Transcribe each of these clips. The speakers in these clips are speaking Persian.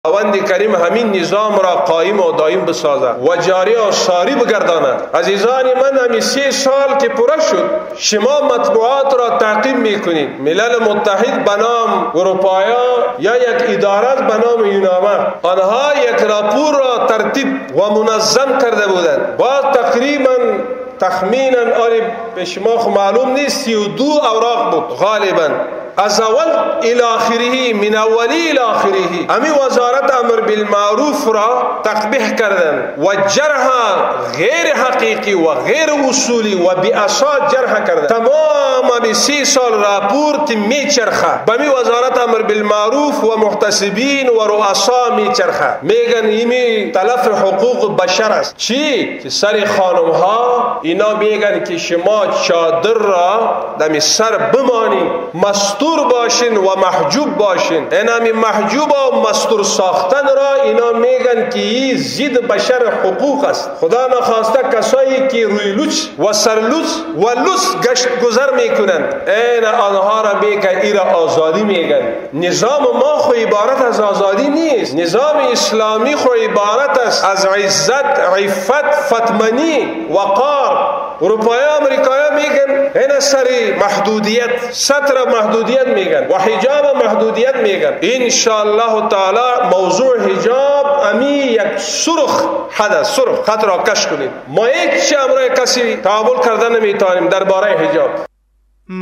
خداوند کریم همین نظام را قائم و دائم بسازه و جاری و ساری بگرداند. عزیزان من، همین 3 سال که پوره شد شما مطبوعات را تعقیب میکنید. ملل متحد به نام اروپایا یا یک اداره به نام یونامه، آنها یک راپور را ترتیب و منظم کرده بودند. باز تقریبا تخمینا به شما معلوم نیست 32 اوراق بود غالبا، از اول الى آخره، من اولی الى آخره. امی وزارت امر بالمعروف را تقبیح کردن و جرح غیر حقیقی و غیر اصولی و بی اساس جرح کردن. تمام 30 سال راپورت میچرخه به می وزارت امر بالمعروف و محتسبین و رؤسا میچرخه، میگن ایمی تلف حقوق بشر است. چی؟ که سر خانم ها اینا میگن که شما چادر را دم سر بمانید، مستور باشین و محجوب باشین. اینمی محجوب و مستور ساختن را اینا میگن که این ضد بشر حقوق است. خدا نخواسته کسایی که روی لوچ و سرلوچ و لوس گشت گذر میکنند این آنها را میگن ایرا آزادی میگن. نظام ما خو عبارت از آزادی نیست. نظام اسلامی خو عبارت است از عزت، عفت، فتمنی، وقار. اروپایی امریکایی میگن این سری محدودیت، ستر محدودیت میگن و حجاب محدودیت میگن. انشاءالله تعالی موضوع حجاب امی یک سرخ حد، سرخ خط را کش کنید. ما هیچ امر کسی تعامل کردن نمیتونیم درباره حجاب.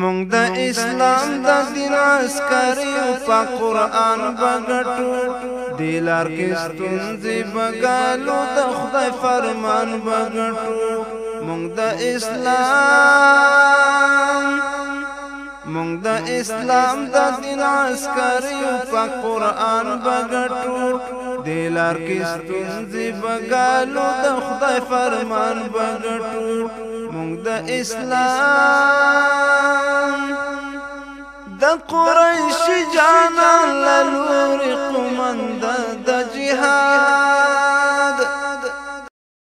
مونږ د اسلام د دین عسکری په قرآن بغټو دلار کې ستونزې بغالو د خدای فرمان بغټو. مونږ د اسلام د دین عسکری په قرآن بغټو دلار کې ستونزې بغالو د خدای فرمان بغټو. مونږ د اسلام د قریش